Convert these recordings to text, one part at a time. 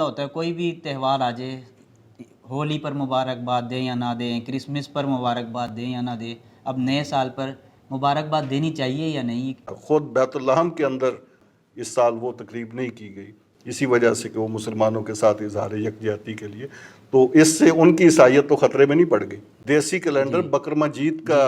ہوता है कोई भी त्यौहार आ जाए, होली पर मुबारकबाद दें या ना दें, क्रिसमस पर मुबारकबाद दें या ना दें, अब नए साल पर मुबारकबाद देनी चाहिए या नहीं? खुद बैतुल्लाहम के अंदर इस साल वो तकरीब नहीं की गई, इसी वजह से कि वो मुसलमानों के साथ इजहार यकजहती के लिए, तो इससे उनकी ईसाइयत तो ख़तरे में नहीं पड़ गई। देसी कैलेंडर बकर मजीद का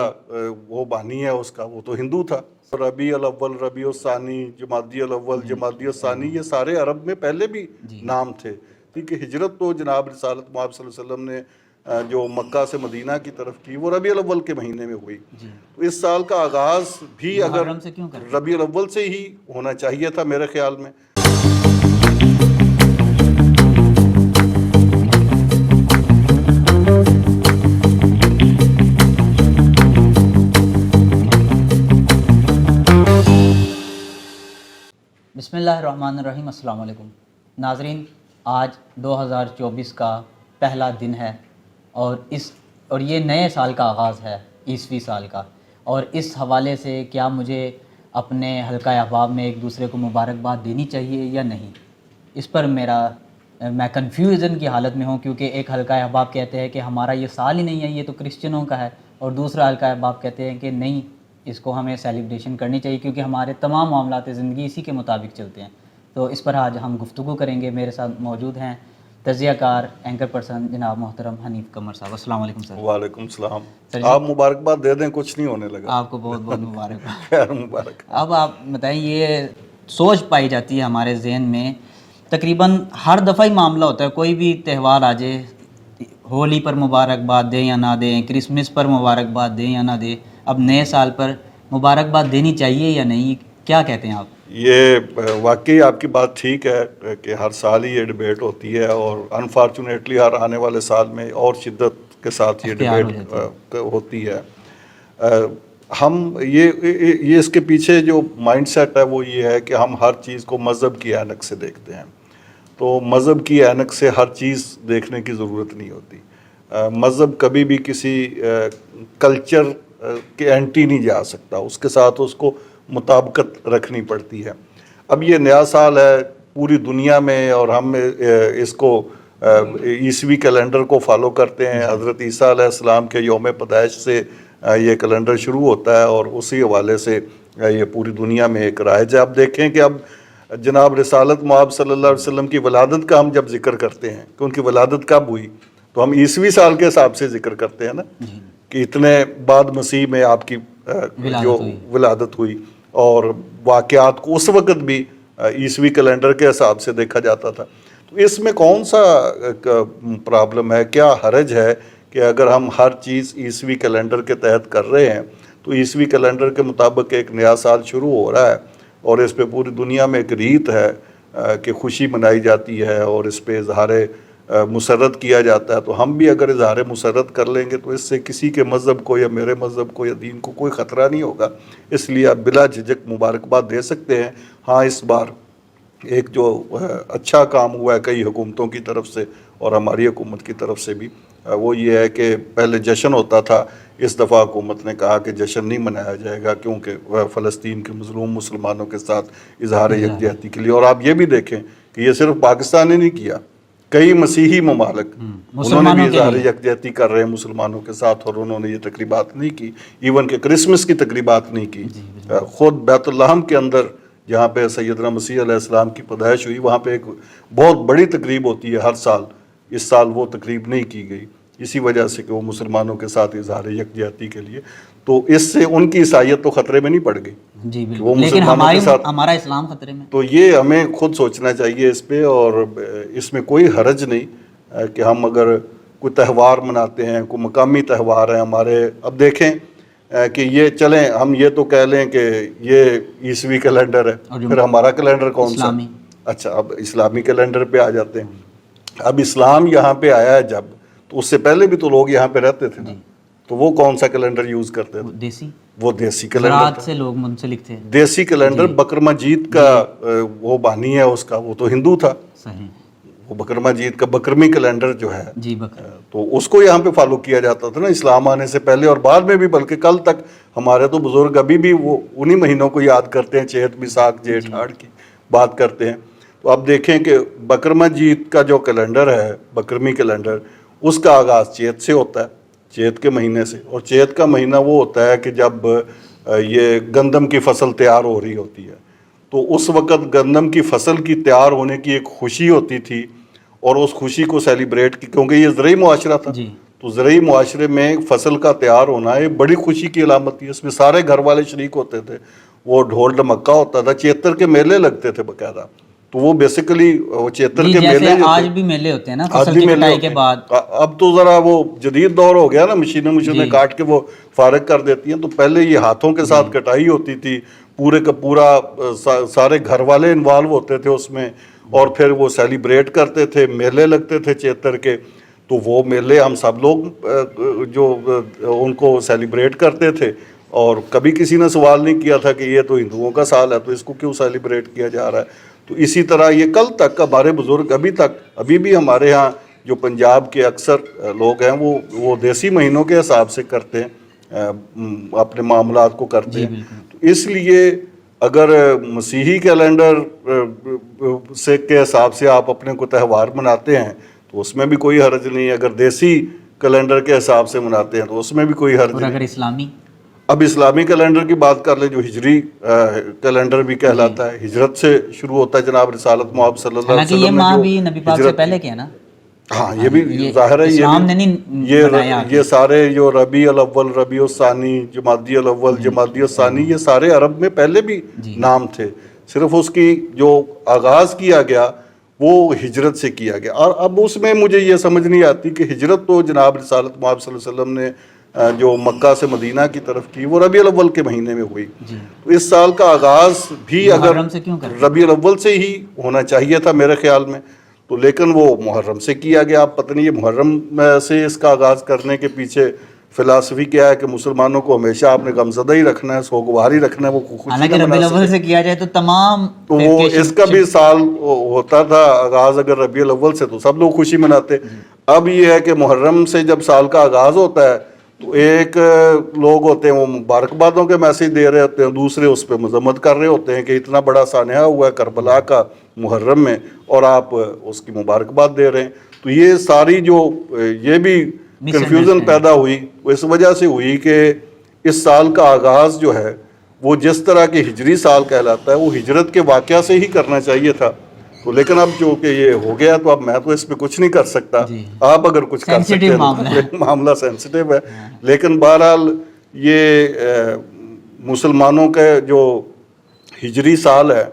वो बानी है उसका, वो तो हिंदू था। रबी अल अव्वल, रबी उस सानी, जमादी अल अव्वल, जमादी उस सानी, ये सारे अरब में पहले भी नाम थे। क्योंकि हिजरत तो जनाब रिसालत मुहम्मद सल्लल्लाहु अलैहि वसल्लम ने जो मक्का से मदीना की तरफ की, वो रबी अल अव्वल के महीने में हुई। तो इस साल का आगाज़ भी अगर रबी अल अव्वल से ही होना चाहिए था मेरे ख्याल में। बिस्मिल्लाहिर्रहमानिर्रहीम, अस्सलाम वालेकुम नाज़रीन। आज 2024 का पहला दिन है और ये नए साल का आगाज़ है, ईसवी साल का। और इस हवाले से क्या मुझे अपने हल्का अहबाब में एक दूसरे को मुबारकबाद देनी चाहिए या नहीं, इस पर मैं कन्फ्यूज़न की हालत में हूँ। क्योंकि एक हल्का अहबाब कहते हैं कि हमारा ये साल ही नहीं है, ये तो क्रिश्चियनों का है, और दूसरा हल्का अहबाब कहते हैं कि नहीं, इसको हमें सेलिब्रेशन करनी चाहिए क्योंकि हमारे तमाम मामलात ज़िंदगी इसी के मुताबिक चलते हैं। तो इस पर आज हम गुफ्तगू करेंगे। मेरे साथ मौजूद हैं तज़ियाकार एंकर पर्सन जनाब मोहतरम हनीफ कमर साहब। अस्सलाम वालेकुम सर। वालेकुम सलाम। आप मुबारकबाद दे दें, कुछ नहीं होने लगा। आपको बहुत बहुत मुबारकबाद। खैर मुबारक। अब आप बताएं, ये सोच पाई जाती है हमारे जहन में, तकरीबन हर दफ़ा ही मामला होता है, कोई भी त्यौहार आ जाए, होली पर मुबारकबाद दें या ना दें, क्रिसमस पर मुबारकबाद दें या ना दें, अब नए साल पर मुबारकबाद देनी चाहिए या नहीं, क्या कहते हैं आप? ये वाकई आपकी बात ठीक है कि हर साल ही ये डिबेट होती है, और अनफॉर्चुनेटली हर आने वाले साल में और शिद्दत के साथ ये डिबेट होती है। हम ये इसके पीछे जो माइंडसेट है वो ये है कि हम हर चीज़ को मज़हब की ऐनक से देखते हैं। तो मज़हब की ऐनक से हर चीज़ देखने की ज़रूरत नहीं होती। मज़हब कभी भी किसी कल्चर के एंटी नहीं जा सकता, उसके साथ उसको मुताबिकत रखनी पड़ती है। अब ये नया साल है पूरी दुनिया में, और हम इसको ईसवी कैलेंडर को फॉलो करते हैं। हज़रत ईसा अलैहिस्सलाम के यौम पैदाइश से ये कैलेंडर शुरू होता है, और उसी हवाले से ये पूरी दुनिया में एक राइज है। अब देखें कि अब जनाब रिसालत मुहम्मद सल्लल्लाहु अलैहि वसल्लम की वलादत का हम जब जिक्र करते हैं कि उनकी वलादत कब हुई, तो हम ईसवी साल के हिसाब से जिक्र करते हैं ना, कि इतने बाद मसीह में आपकी जो विलादत हुई, और वाक़यात को उस वक़्त भी ईसवी कैलेंडर के हिसाब से देखा जाता था। तो इसमें कौन सा प्रॉब्लम है, क्या हरज है कि अगर हम हर चीज़ ईसवी कैलेंडर के तहत कर रहे हैं, तो ईसवी कैलेंडर के मुताबिक एक नया साल शुरू हो रहा है, और इस पे पूरी दुनिया में एक रीत है कि खुशी मनाई जाती है, और इस पे इजहार मुसर्रत किया जाता है। तो हम भी अगर इजहार मुसर्रत कर लेंगे तो इससे किसी के मज़हब को या मेरे मज़हब को या दीन को कोई ख़तरा नहीं होगा। इसलिए आप बिला झिझक मुबारकबाद दे सकते हैं। हाँ, इस बार एक जो अच्छा काम हुआ है कई हुकूमतों की तरफ से और हमारी हुकूमत की तरफ से भी, वो ये है कि पहले जश्न होता था, इस दफ़ा हुकूमत ने कहा कि जश्न नहीं मनाया जाएगा क्योंकि वह फ़लस्तीन के मज़लूम मुसलमानों के साथ इजहार यकजहती के लिए। और आप ये भी देखें कि ये सिर्फ पाकिस्तान ने नहीं किया, कई मसीही ममालिक उन्होंने भी इजहार यकजहती कर रहे हैं मुसलमानों के साथ, और उन्होंने ये तकरीबात नहीं की, इवन के क्रिसमस की तकरीबात नहीं की। ख़ुद बैतुल्लाहम के अंदर जहाँ पे सैयदना मसीह अलैहिस्सलाम की पैदाइश हुई, वहाँ पे एक बहुत बड़ी तकरीब होती है हर साल। इस साल वो तकरीब नहीं की गई, इसी वजह से कि वो मुसलमानों के साथ इजहार यकजहती के लिए, तो इससे उनकी ईसाइयत तो ख़तरे में नहीं पड़ गई। जी बिल्कुल, लेकिन हमारा इस्लाम खतरे में। तो ये हमें खुद सोचना चाहिए इस पे, और इसमें कोई हरज नहीं कि हम अगर कोई त्यौहार मनाते हैं, कोई मकामी त्यौहार है हमारे। अब देखें कि ये चलें, हम ये तो कह लें कि ये ईसवी कैलेंडर है, फिर हमारा कैलेंडर कौन सा? अच्छा, अब इस्लामी कैलेंडर पे आ जाते हैं। अब इस्लाम यहाँ पे आया है जब, तो उससे पहले भी तो लोग यहाँ पे रहते थे ना, तो वो कौन सा कैलेंडर यूज करते थे? वो देसी कैलेंडर से लोग मुंसलिक थे। देसी कैलेंडर बकर मजीद का वो बानी है उसका, वो तो हिंदू था। सही। वो बकर मजीद का बकरमी कैलेंडर जो है जी बकर, तो उसको यहाँ पे फॉलो किया जाता था ना, इस्लाम आने से पहले और बाद में भी, बल्कि कल तक हमारे तो बुजुर्ग अभी भी वो उन्हीं महीनों को याद करते हैं, चेत, बैसाख, जेठ, हाड़ की बात करते हैं। تو اب دیکھیں کہ بکرم جیت کا جو کیلنڈر ہے، بکرمی کیلنڈر، اس کا آغاز چیت سے ہوتا ہے، چیت کے مہینے سے. اور چیت کا مہینہ وہ ہوتا ہے کہ جب یہ گندم کی فصل تیار ہو رہی ہوتی ہے. تو اس وقت گندم کی فصل کی تیار ہونے کی ایک خوشی ہوتی تھی، اور اس خوشی کو سیلیبریٹ کی، کیونکہ یہ زرعی معاشرہ تھا. تو زرعی معاشرے میں فصل کا تیار ہونا ایک بڑی خوشی کی علامت تھی. اس میں سارے گھر والے شریک ہوتے تھے، وہ ڈھول ڈھمکا ہوتا تھا، چیتر کے میلے لگتے تھے باقاعدہ. تو وہ بیسیکلی وہ چیتر کے میلے جو آج بھی میلے ہوتے ہیں نا آج فصل بھی کی میلے کٹائی ہوتے کے ہیں. بعد. اب تو ذرا وہ جدید دور ہو گیا نا، مشینیں کاٹ کے وہ فارغ کر دیتی ہیں. تو پہلے یہ ہاتھوں کے ساتھ کٹائی ہوتی تھی، پورے کا پورا سارے گھر والے انوالو ہوتے تھے اس میں، اور پھر وہ سیلیبریٹ کرتے تھے، میلے لگتے تھے چیتر کے. تو وہ میلے ہم سب لوگ جو ان کو سیلیبریٹ کرتے تھے، اور کبھی کسی نے سوال نہیں کیا تھا کہ یہ تو ہندوؤں کا سال ہے تو اس کو کیوں سیلیبریٹ کیا جا رہا ہے. تو اسی طرح یہ کل تک ہمارے بزرگ ابھی بھی ہمارے ہاں جو پنجاب کے اکثر لوگ ہیں وہ دیسی مہینوں کے حساب سے کرتے ہیں، اپنے معاملات کو کرتے ہیں. تو اس لیے اگر مسیحی کیلنڈر سے کے حساب سے آپ اپنے کو تہوار مناتے ہیں تو اس میں بھی کوئی حرج نہیں ہے. اگر دیسی کیلنڈر کے حساب سے مناتے ہیں تو اس میں بھی کوئی حرج نہیں. اگر اسلامی، اب اسلامی کیلنڈر کی بات کر لیں، جو ہجری کیلنڈر بھی کہلاتا ہے، ہجرت سے شروع ہوتا ہے. جناب رسالت محمد صلی اللہ علیہ یہ وسلم ماہ نے بھی جو نبی پاک سے ہجرت پہلے کیا نا. ہاں یہ بھی ظاہر ہے، اسلام نے نہیں بنایا. یہ سارے جو ربیع الاول، ربیع الثانی، جمادی الاول، جمادی الثانی، یہ سارے عرب میں پہلے بھی نام تھے. صرف اس کی جو آغاز کیا گیا وہ ہجرت سے کیا گیا. اور اب اس میں مجھے یہ سمجھ نہیں آتی کہ ہجرت تو جناب رسالت محمد صلی اللہ علیہ وسلم نے جو مکہ سے مدینہ کی طرف کی وہ ربیع الاول کے مہینے میں ہوئی. تو اس سال کا آغاز بھی اگر ربیع الاول سے ہی ہونا چاہیے تھا میرے خیال میں، تو لیکن وہ محرم سے کیا گیا. آپ پتہ نہیں یہ محرم سے اس کا آغاز کرنے کے پیچھے فلاسفی کیا ہے کہ مسلمانوں کو ہمیشہ آپ نے غمزدہ ہی رکھنا ہے، سوگوار ہی رکھنا ہے، وہ خوشی حالانکہ ربیع الاول سے کیا جائے تو تمام، تو وہ اس کا بھی سال ہوتا تھا آغاز اگر ربیع الاول سے تو سب لوگ خوشی مناتے. اب یہ ہے کہ محرم سے جب سال کا آغاز ہوتا ہے تو ایک لوگ ہوتے ہیں وہ مبارکبادوں کے میسیج دے رہے ہوتے ہیں، دوسرے اس پہ مذمت کر رہے ہوتے ہیں کہ اتنا بڑا سانحہ ہوا ہے کربلا کا محرم میں اور آپ اس کی مبارکباد دے رہے ہیں. تو یہ ساری جو یہ بھی کنفیوژن پیدا ہوئی وہ اس وجہ سے ہوئی کہ اس سال کا آغاز جو ہے وہ جس طرح کے ہجری سال کہلاتا ہے وہ ہجرت کے واقعہ سے ہی کرنا چاہیے تھا. تو لیکن اب جو کہ یہ ہو گیا تو اب میں تو اس پہ کچھ نہیں کر سکتا. آپ اگر کچھ کر سکتے ہیں، معاملہ سینسٹیو ہے. لیکن بہرحال یہ مسلمانوں کا جو ہجری سال ہے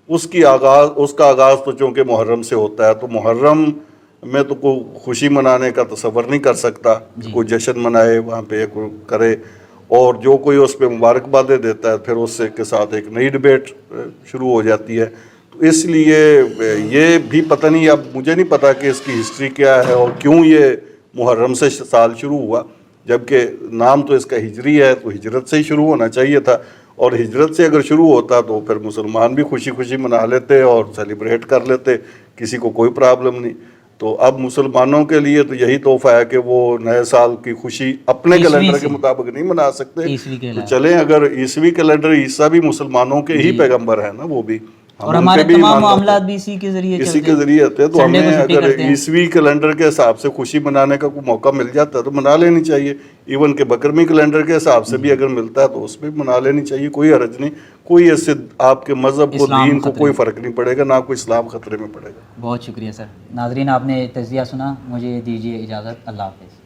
اس کا آغاز تو چونکہ محرم سے ہوتا ہے، تو محرم میں تو کوئی خوشی منانے کا تصور نہیں کر سکتا، کوئی جشن منائے وہاں پہ کوئی کرے، اور جو کوئی اس پہ مبارکبادیں دیتا ہے پھر اس کے ساتھ ایک نئی ڈبیٹ شروع ہو جاتی ہے. تو اس لیے یہ بھی پتہ نہیں، اب مجھے نہیں پتا کہ اس کی ہسٹری کیا ہے اور کیوں یہ محرم سے سال شروع ہوا، جبکہ نام تو اس کا ہجری ہے تو ہجرت سے ہی شروع ہونا چاہیے تھا. اور ہجرت سے اگر شروع ہوتا تو پھر مسلمان بھی خوشی خوشی منا لیتے اور سیلیبریٹ کر لیتے، کسی کو کوئی پرابلم نہیں. تو اب مسلمانوں کے لیے تو یہی تحفہ ہے کہ وہ نئے سال کی خوشی اپنے کیلنڈر کے مطابق نہیں منا سکتے. تو چلیں اگر عیسوی کیلنڈر، عیسیٰ بھی مسلمانوں کے ہی پیغمبر ہیں نا، وہ بھی اور ہمارے تمام معاملات بھی اسی کے ذریعے ہوتے ہیں. تو ہمیں اگر عیسوی کیلنڈر کے حساب سے خوشی منانے کا کوئی موقع مل جاتا ہے تو منا لینی چاہیے. ایون کہ بکرمی کیلنڈر کے حساب سے بھی اگر ملتا ہے تو اس میں منا لینی چاہیے، کوئی حرج نہیں. کوئی اس سے آپ کے مذہب کو، دین کو کوئی فرق نہیں پڑے گا، نہ کوئی اسلام خطرے میں پڑے گا. بہت شکریہ سر. ناظرین، آپ نے تجزیہ سنا، مجھے دیجیے اجازت. اللہ حافظ.